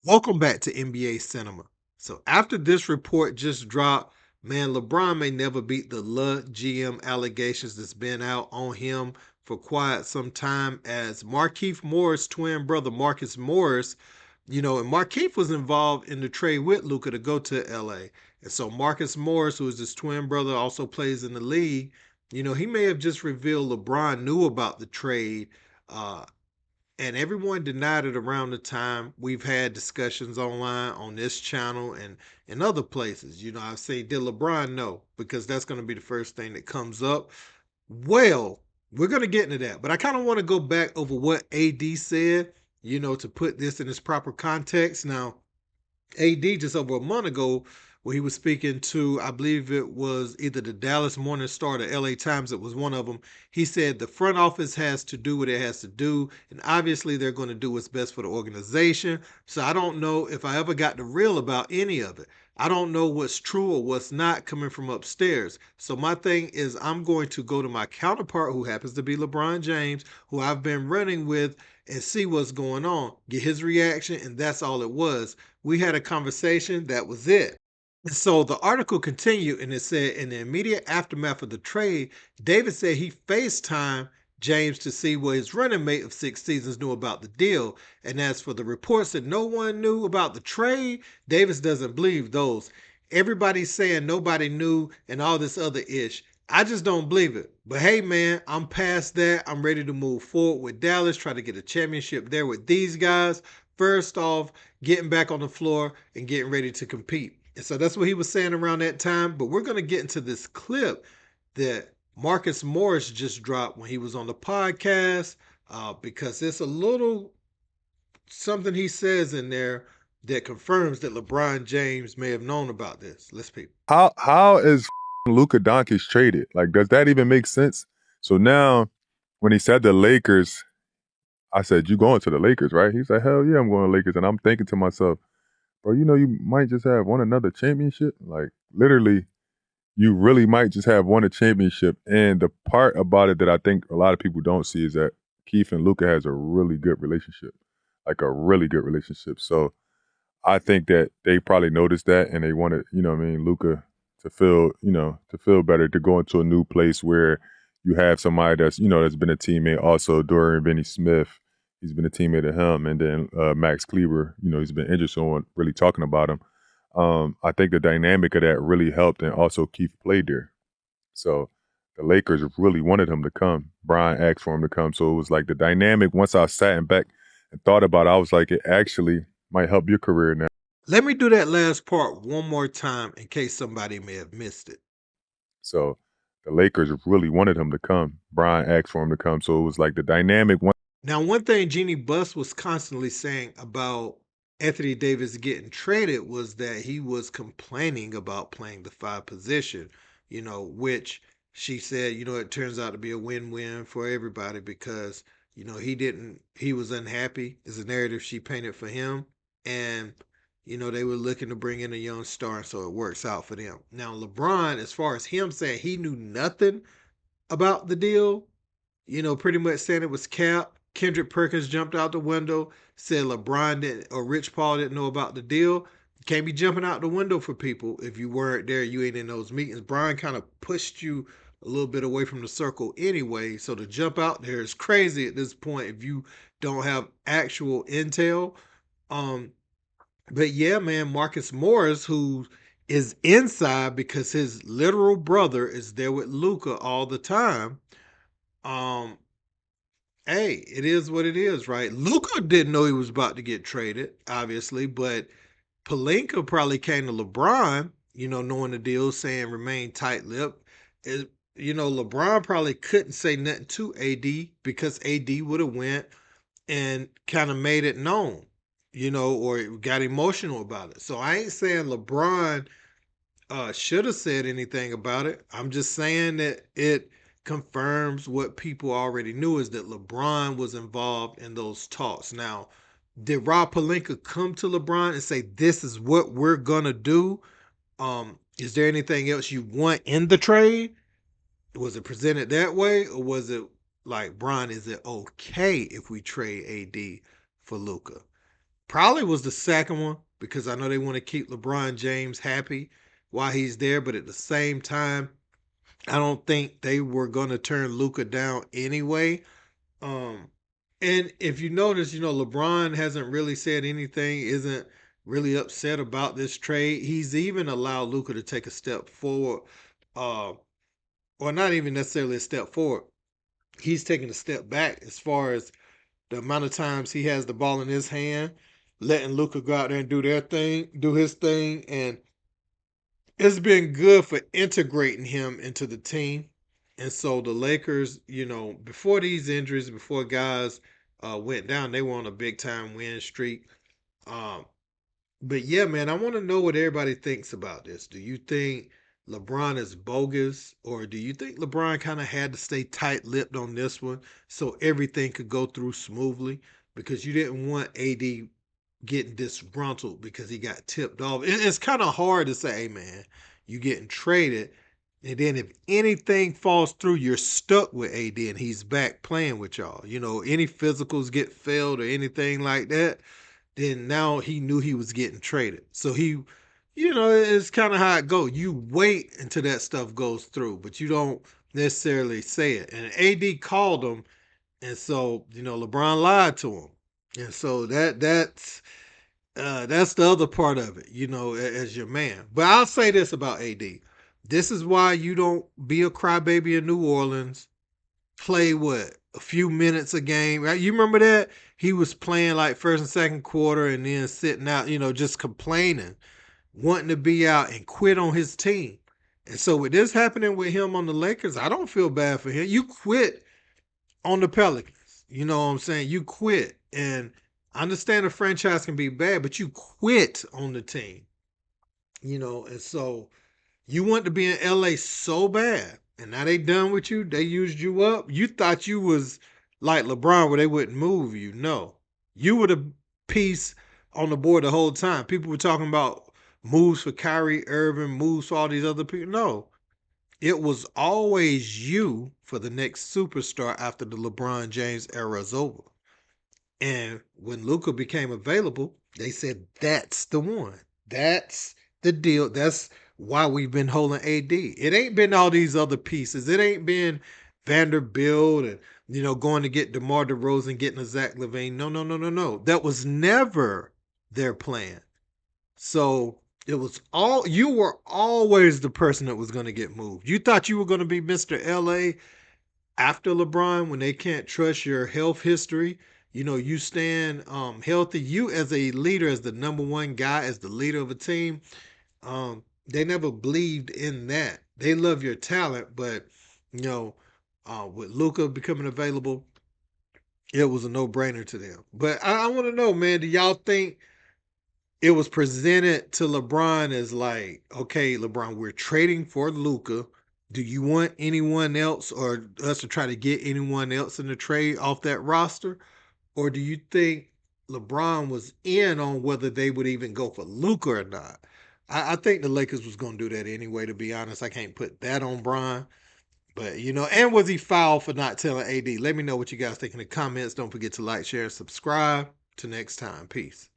Welcome back to NBA Cinema. So after this report just dropped, man, LeBron may never beat the GM allegations that's been out on him for quite some time as Markieff Morris' twin brother, Marcus Morris, and Markieff was involved in the trade with Luka to go to LA. And so Marcus Morris, who is his twin brother, also plays in the league. He may have just revealed LeBron knew about the trade uh, and everyone denied it around the time we've had discussions online on this channel and in other places. I've said, did LeBron know? Because that's going to be the first thing that comes up. Well, we're going to get into that, but I kind of want to go back over what AD said, to put this in its proper context. Now, AD just over a month ago, where he was speaking to, I believe it was either the Dallas Morning Star or the LA Times, it was one of them. He said the front office has to do what it has to do, and obviously they're going to do what's best for the organization. So I don't know if I ever got the real about any of it. I don't know what's true or what's not coming from upstairs. So my thing is I'm going to go to my counterpart, who happens to be LeBron James, who I've been running with, and see what's going on, get his reaction, and that's all it was. We had a conversation, that was it. And so the article continued and it said in the immediate aftermath of the trade, David said he FaceTimed James to see what his running mate of 6 seasons knew about the deal. And as for the reports that no one knew about the trade, Davis doesn't believe those. Everybody's saying nobody knew and all this other ish. I just don't believe it. But hey, man, I'm past that. I'm ready to move forward with Dallas, try to get a championship there with these guys. First off, getting back on the floor and getting ready to compete. And so that's what he was saying around that time. But we're going to get into this clip that Marcus Morris just dropped when he was on the podcast because it's a little something he says in there that confirms that LeBron James may have known about this. Let's peep. How is Luka Doncic traded? Like, does that even make sense? So now, when he said the Lakers, I said, "You going to the Lakers, right?" He said, "Hell yeah, I'm going to Lakers." And I'm thinking to myself, bro, you might just have won another championship. Like, literally, you really might just have won a championship. And the part about it that I think a lot of people don't see is that Keith and Luka has a really good relationship, like a really good relationship. So I think that they probably noticed that and they wanted, Luca to feel better, to go into a new place where you have somebody that's been a teammate. Also, Dorian Finney-Smith, he's been a teammate of him. And then Max Kleber, he's been injured, so no one really talking about him. I think the dynamic of that really helped, and also Keith played there. So the Lakers really wanted him to come. Brian asked for him to come. So it was like the dynamic, once I sat and back and thought about it, I was like, it actually might help your career now. Let me do that last part one more time in case somebody may have missed it. So the Lakers really wanted him to come. Brian asked for him to come. So it was like the dynamic. Now, one thing Jeannie Buss was constantly saying about Anthony Davis getting traded was that he was complaining about playing the five position, which she said, it turns out to be a win-win for everybody because, he was unhappy is the narrative she painted for him. And, they were looking to bring in a young star, so it works out for them. Now, LeBron, as far as him saying he knew nothing about the deal, pretty much saying it was cap. Kendrick Perkins jumped out the window, said LeBron didn't or Rich Paul didn't know about the deal. You can't be jumping out the window for people if you weren't there, you ain't in those meetings. Brian kind of pushed you a little bit away from the circle anyway. So to jump out there is crazy at this point if you don't have actual intel. Um, but yeah, man, Marcus Morris, who is inside because his literal brother is there with Luka all the time. Um, Hey, it is what it is, right? Luka didn't know he was about to get traded, obviously, but Palinka probably came to LeBron, knowing the deal, saying remain tight-lipped. LeBron probably couldn't say nothing to AD because AD would have went and kind of made it known, or got emotional about it. So I ain't saying LeBron should have said anything about it. I'm just saying that it confirms what people already knew is that LeBron was involved in those talks. Now, did Rob Pelinka come to LeBron and say, "This is what we're gonna do"? Is there anything else you want in the trade? Was it presented that way, or was it like, Bron, is it okay if we trade AD for Luca? Probably was the second one because I know they want to keep LeBron James happy while he's there, but at the same time, I don't think they were going to turn Luka down anyway. Um, and if you notice, LeBron hasn't really said anything, isn't really upset about this trade. He's even allowed Luka to take a step forward, uh, or not even necessarily a step forward. He's taking a step back as far as the amount of times he has the ball in his hand, letting Luka go out there and do their thing, do his thing, and it's been good for integrating him into the team. And so the Lakers, before these injuries, before guys went down, they were on a big time win streak. Um, but yeah, man, I want to know what everybody thinks about this. Do you think LeBron is bogus, or do you think LeBron kind of had to stay tight lipped on this one so everything could go through smoothly? Because you didn't want AD getting disgruntled because he got tipped off. It's kind of hard to say, hey, man, you getting traded. And then if anything falls through, you're stuck with AD and he's back playing with y'all. Any physicals get failed or anything like that, then now he knew he was getting traded. So it's kind of how it goes. You wait until that stuff goes through, but you don't necessarily say it. And AD called him, and so LeBron lied to him, and so that's the other part of it, as your man. But I'll say this about AD: this is why you don't be a crybaby in New Orleans. Play what, a few minutes a game, right? You remember that he was playing like first and second quarter, and then sitting out, just complaining, wanting to be out, and quit on his team. And so with this happening with him on the Lakers, I don't feel bad for him. You quit on the Pelicans. You know what I'm saying? You quit. And I understand the franchise can be bad, but you quit on the team. And so you want to be in LA so bad. And now they done with you. They used you up. You thought you was like LeBron where they wouldn't move you. No. You were the piece on the board the whole time. People were talking about moves for Kyrie Irving, moves for all these other people. No. It was always you for the next superstar after the LeBron James era is over. And when Luka became available, they said that's the one. That's the deal. That's why we've been holding AD. It ain't been all these other pieces. It ain't been Vanderbilt and going to get DeMar DeRozan, getting a Zach LaVine. No, no, no, no, no. That was never their plan. So it was all you were always the person that was going to get moved. You thought you were going to be Mr. LA after LeBron when they can't trust your health history. You stand healthy. You as a leader, as the number one guy, as the leader of a team, they never believed in that. They love your talent, but you know, with Luka becoming available, it was a no-brainer to them. But I want to know, man, do y'all think it was presented to LeBron as like, okay, LeBron, we're trading for Luka. Do you want anyone else or us to try to get anyone else in the trade off that roster? Or do you think LeBron was in on whether they would even go for Luka or not? I think the Lakers was going to do that anyway, to be honest. I can't put that on Bron. But, and was he foul for not telling AD? Let me know what you guys think in the comments. Don't forget to like, share, and subscribe. Till next time. Peace.